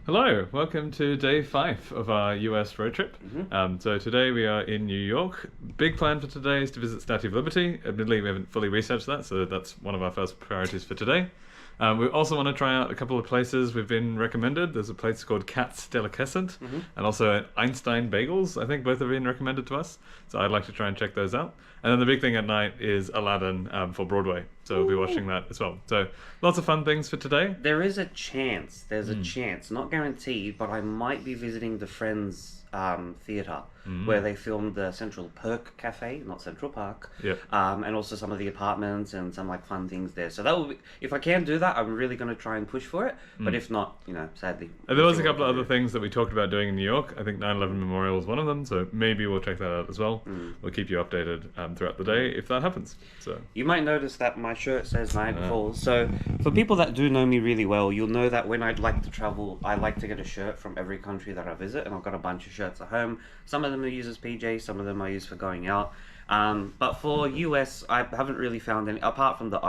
Hello, welcome to day 5 of our US road trip. So today we are in New York. Big plan for today is to visit Statue of Liberty. Admittedly, we haven't fully researched that, so that's one of our first priorities for today. We also want to try out a couple of places we've been recommended. There's a place called Katz Deli and also Einstein Bagels. I think both have been recommended to us, so I'd like to try and check those out. And then the big thing at night is Aladdin for Broadway, so we'll be watching that as well. So lots of fun things for today. There's a chance, not guaranteed, but I might be visiting the Friends theatre where they filmed the Central Perk Cafe, not Central Park, and also some of the apartments and some like fun things there. So that will be, if I can do that, I'm really going to try and push for it. But if not, sadly. And there was a couple of other things that we talked about doing in New York. I think 9/11 Memorial is one of them, so maybe we'll check that out as well. We'll keep you updated throughout the day if that happens. So you might notice that my shirt says Niagara Falls. So for people that do know me really well, you'll know that when I'd like to travel, I like to get a shirt from every country that I visit, and I've got a bunch of shirts at home. Some of them I use as PJs, some of them I use for going out. But for US, I haven't really found any, apart from the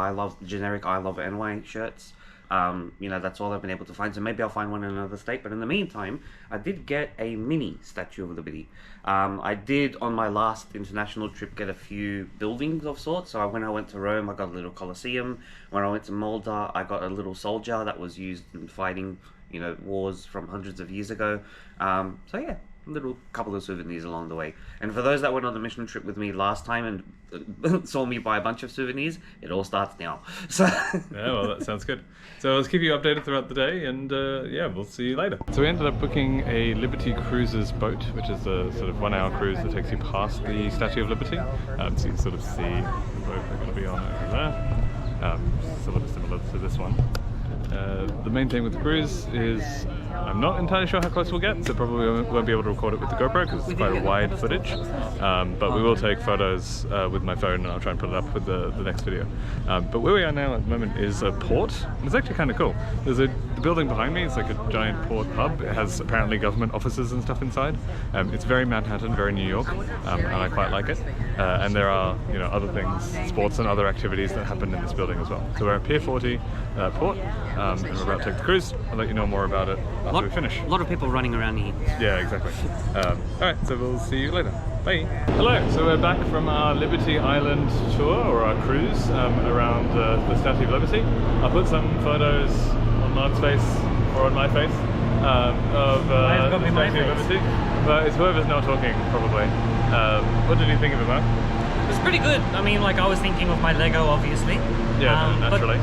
generic I Love NY shirts. That's all I've been able to find, so maybe I'll find one in another state. But in the meantime, I did get a mini Statue of Liberty. I did, on my last international trip, get a few buildings of sorts. So when I went to Rome, I got a little Colosseum. When I went to Malta, I got a little soldier that was used in fighting, wars from hundreds of years ago. So yeah, a little couple of souvenirs along the way. And for those that went on the mission trip with me last time and saw me buy a bunch of souvenirs, it all starts now. So yeah, well, that sounds good. So let's keep you updated throughout the day, and we'll see you later. So we ended up booking a Liberty Cruises boat, which is a sort of 1 hour cruise that takes you past the Statue of Liberty. So you sort of see the boat we're going to be on over there. Sort of similar to this one. The main thing with the cruise is I'm not entirely sure how close we'll get, so probably won't be able to record it with the GoPro because it's quite a wide footage. But we will take photos with my phone, and I'll try and put it up with the next video. But where we are now at the moment is a port, and it's actually kind of cool. There's the building behind me. It's like a giant port hub. It has apparently government offices and stuff inside. It's very Manhattan, very New York, and I quite like it. And there are other things, sports and other activities that happen in this building as well. So we're at Pier 40 port, and we're about to take the cruise. I'll let you know more about it after we finish. A lot of people running around here. Yeah, exactly. Alright, so we'll see you later. Bye. Hello, so we're back from our Liberty Island tour, or our cruise, around the Statue of Liberty. I'll put some photos on Mark's face, or on my face, of the Statue of Liberty. But it's whoever's not talking, probably. What did you think of it, Mark? It was pretty good. I mean, I was thinking of my Lego, obviously. Yeah, naturally.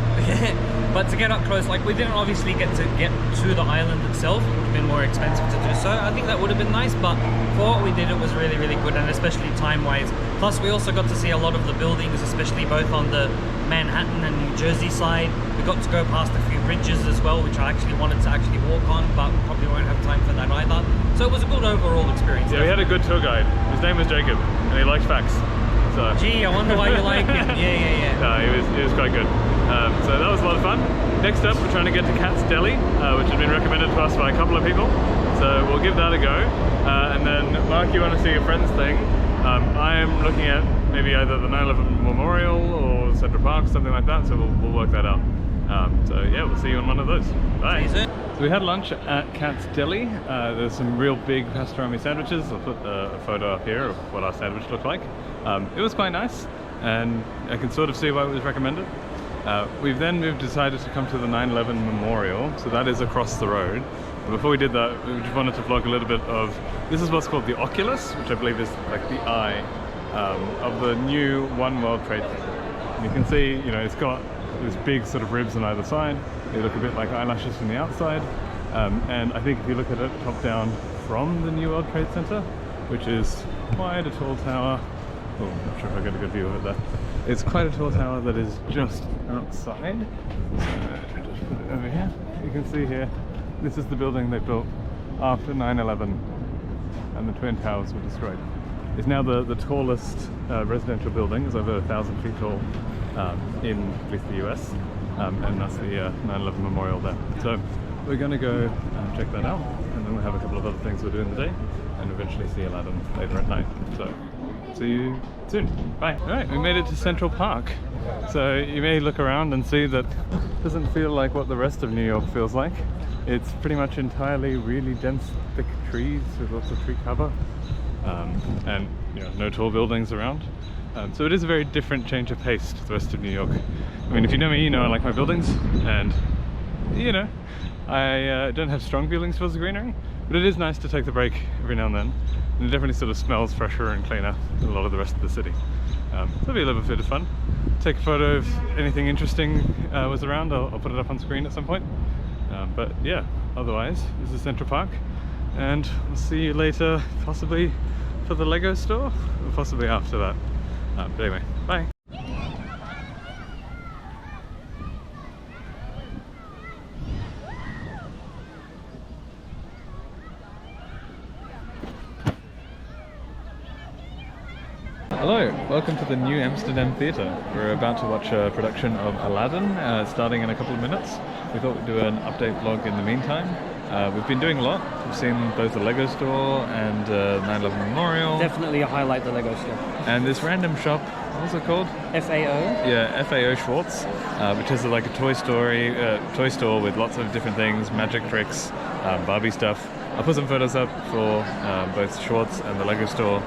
But to get up close, we didn't obviously get to the island itself. It would have been more expensive to do so. I think that would have been nice, but for what we did, it was really, really good, and especially time-wise. Plus, we also got to see a lot of the buildings, especially both on the Manhattan and New Jersey side. We got to go past a few bridges as well, which I actually wanted to walk on, but we probably won't have time for that either. So it was a good overall experience. Yeah, we had a good tour guide. His name was Jacob, and he liked facts. So. Gee, I wonder why you like him. Yeah. No, he was quite good. So that was a lot of fun. Next up, we're trying to get to Katz Deli, which has been recommended to us by a couple of people. So we'll give that a go. And then, Mark, you want to see your friend's thing. I am looking at maybe either the 9/11 Memorial or Central Park, something like that. So we'll work that out. So yeah, we'll see you on one of those. Bye. So we had lunch at Katz Deli. There's some real big pastrami sandwiches. I'll put a photo up here of what our sandwich looked like. It was quite nice, and I can sort of see why it was recommended. We've decided to come to the 9/11 Memorial, so that is across the road. But before we did that, we just wanted to vlog a little bit of, this is what's called the Oculus, which I believe is like the eye of the new One World Trade Center. And you can see, it's got these big sort of ribs on either side. They look a bit like eyelashes from the outside. And I think if you look at it top down from the new World Trade Center, which is quite a tall tower. Oh, I'm not sure if I got a good view of it there. It's quite a tall tower that is just outside. So I'll just put it over here. You can see here, this is the building they built after 9/11 and the Twin Towers were destroyed. It's now the tallest residential building. It's over 1,000 feet tall in at least the US. And that's the 9/11 memorial there. So we're going to go check that out, and then we'll have a couple of other things we'll do in the day, and eventually see Aladdin later at night. So see you soon. Bye. Alright, we made it to Central Park. So you may look around and see that it doesn't feel like what the rest of New York feels like. It's pretty much entirely really dense, thick trees with lots of tree cover, and no tall buildings around. So it is a very different change of pace to the rest of New York. I mean, if you know me, you know I like my buildings, and I don't have strong feelings towards the greenery, but it is nice to take the break every now and then, and it definitely sort of smells fresher and cleaner than a lot of the rest of the city. So it'll be a little bit of fun. Take a photo if anything interesting was around. I'll put it up on screen at some point. But yeah, otherwise, this is Central Park, and we'll see you later, possibly for the Lego store, or possibly after that. But anyway, bye. Hello, welcome to the New Amsterdam Theatre. We're about to watch a production of Aladdin, starting in a couple of minutes. We thought we'd do an update vlog in the meantime. We've been doing a lot. We've seen both the Lego store and 9/11 Memorial. Definitely a highlight, the Lego store. And this random shop, what was it called? FAO? Yeah, FAO Schwartz, which is like a toy store with lots of different things, magic tricks, Barbie stuff. I'll put some photos up for both Schwartz and the Lego store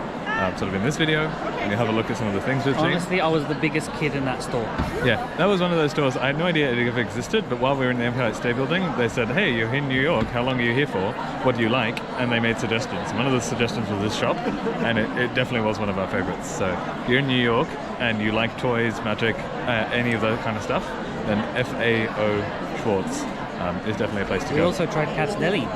sort of in this video, and you'll have a look at some of the things we've seen. Honestly, I was the biggest kid in that store. Yeah, that was one of those stores. I had no idea it ever existed, but while we were in the Empire State Building, they said, hey, you're in New York, how long are you here for? What do you like? And they made suggestions. One of the suggestions was this shop, and it definitely was one of our favorites. So if you're in New York and you like toys, magic, any of that kind of stuff, then FAO Schwartz is definitely a place to go. We also tried Katz Deli.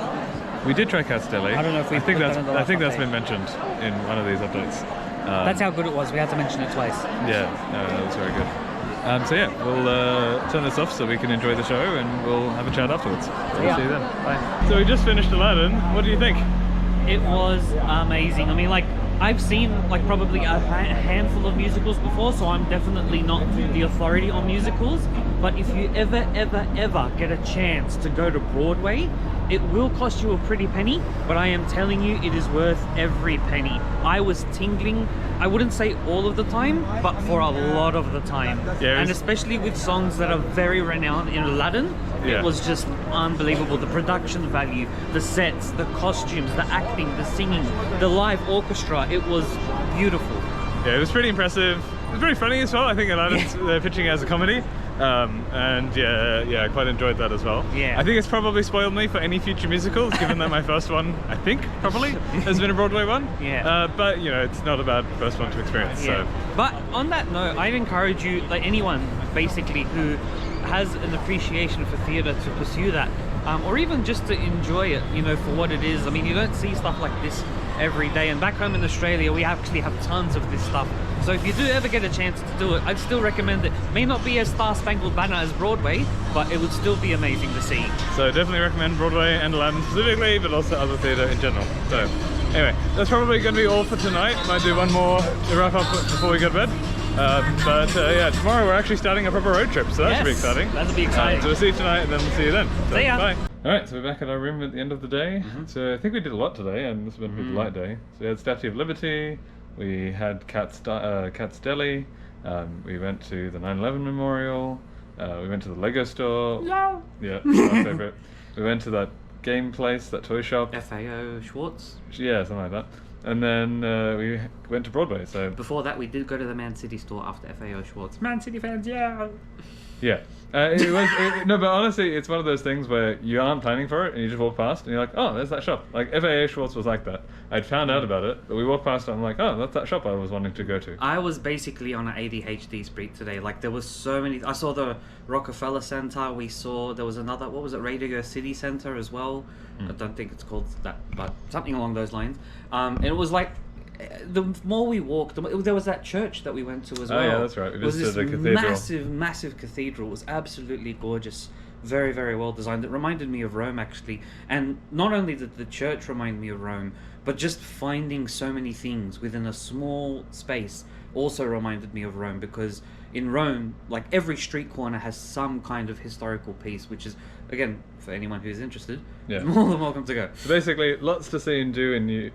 We did try Katz Deli. I don't know if we I think that's update. been mentioned in one of these updates. That's how good it was. We had to mention it twice. Yeah, no, that was very good. So yeah, we'll turn this off so we can enjoy the show, and we'll have a chat afterwards. So we'll see you then. Bye. So we just finished Aladdin. What do you think? It was amazing. I mean, like, I've seen like probably a handful of musicals before, so I'm definitely not the authority on musicals. But if you ever get a chance to go to Broadway, it will cost you a pretty penny, but I am telling you, it is worth every penny. I was tingling, I wouldn't say all of the time, but for a lot of the time. Yeah, and especially with songs that are very renowned in Aladdin, Yeah. it was just unbelievable. The production value, the sets, the costumes, the acting, the singing, the live orchestra, it was beautiful. Yeah, it was pretty impressive. It was very funny as well. I think Aladdin's pitching it as a comedy. And yeah, I quite enjoyed that as well. Yeah. I think it's probably spoiled me for any future musicals, given that my first one, I think, probably, has been a Broadway one. Yeah. But, it's not a bad first one to experience, Yeah. so. But on that note, I'd encourage you, like anyone basically who has an appreciation for theatre, to pursue that, or even just to enjoy it, for what it is. I mean, you don't see stuff like this every day, and back home in Australia we actually have tons of this stuff. So if you do ever get a chance to do it, I'd still recommend it. May not be as Star-Spangled Banner as Broadway, but it would still be amazing to see. So definitely recommend Broadway and Aladdin specifically, but also other theatre in general. So anyway, that's probably going to be all for tonight. Might do one more to wrap up before we go to bed. But yeah, tomorrow we're actually starting a proper road trip, so that should be exciting. That'll be exciting. So we'll see you tonight, and then we'll see you then. So, See ya. Bye. Alright, so we're back at our room at the end of the day. So I think we did a lot today, and this has been a pretty light day. So we had Statue of Liberty, we had Katz Deli, we went to the 9/11 Memorial, we went to the Lego store. No. Yeah, my favourite. We went to that game place, that toy shop. FAO Schwartz. Yeah, something like that. And then we went to Broadway, so... Before that, we did go to the Man City store after FAO Schwartz. Man City fans, yeah! Yeah. No, but honestly, it's one of those things where you aren't planning for it, and you just walk past, and you're like, oh, there's that shop. Like, FAO Schwartz was like that. I'd found out about it, but we walked past, and I'm like, oh, that's that shop I was wanting to go to. I was basically on an ADHD streak today. Like, there was so many... I saw the Rockefeller Center, there was another, what was it, Radio City Center as well. I don't think it's called that, but something along those lines. And it was like, the more we walked, there was that church that we went to as well. Oh yeah, that's right. We visited the cathedral. Massive cathedral. It was absolutely gorgeous. Very, very well designed. It reminded me of Rome, actually. And not only did the church remind me of Rome, but just finding so many things within a small space also reminded me of Rome, because in Rome, like, every street corner has some kind of historical piece, which is, again, for anyone who's interested, more than welcome to go. So basically, lots to see and do in New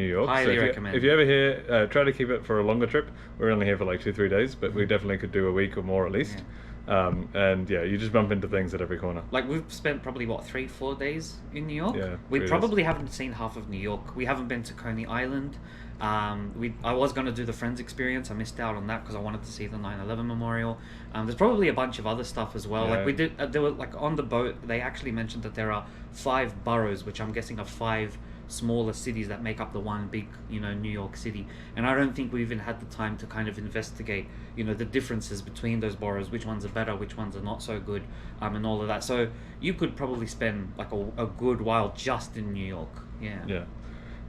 York. Highly so recommend. If you're ever here, try to keep it for a longer trip. We're only here for like 2-3 days, but we definitely could do a week or more at least. And yeah, you just bump into things at every corner. Like we've spent probably what 3-4 days in New York. Yeah, We 3 days. probably haven't seen half of New York. We haven't been to Coney Island. I was going to do the Friends experience. I missed out on that because I wanted to see the 9/11 memorial. There's probably a bunch of other stuff as well. Yeah. Like we did, there were like on the boat. They actually mentioned that there are 5 boroughs, which I'm guessing are 5 smaller cities that make up the one big, New York City. And I don't think we even had the time to kind of investigate, the differences between those boroughs, which ones are better, which ones are not so good, and all of that. So you could probably spend like a good while just in New York. Yeah. Yeah.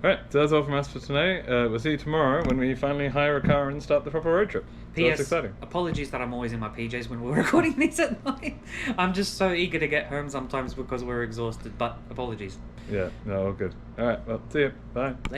Alright, so that's all from us for today. We'll see you tomorrow when we finally hire a car and start the proper road trip. So that's P.S. exciting. Apologies that I'm always in my PJs when we're recording these at night. I'm just so eager to get home sometimes because we're exhausted, but apologies. Yeah, no, all good. Alright, well, see you. Bye. See ya.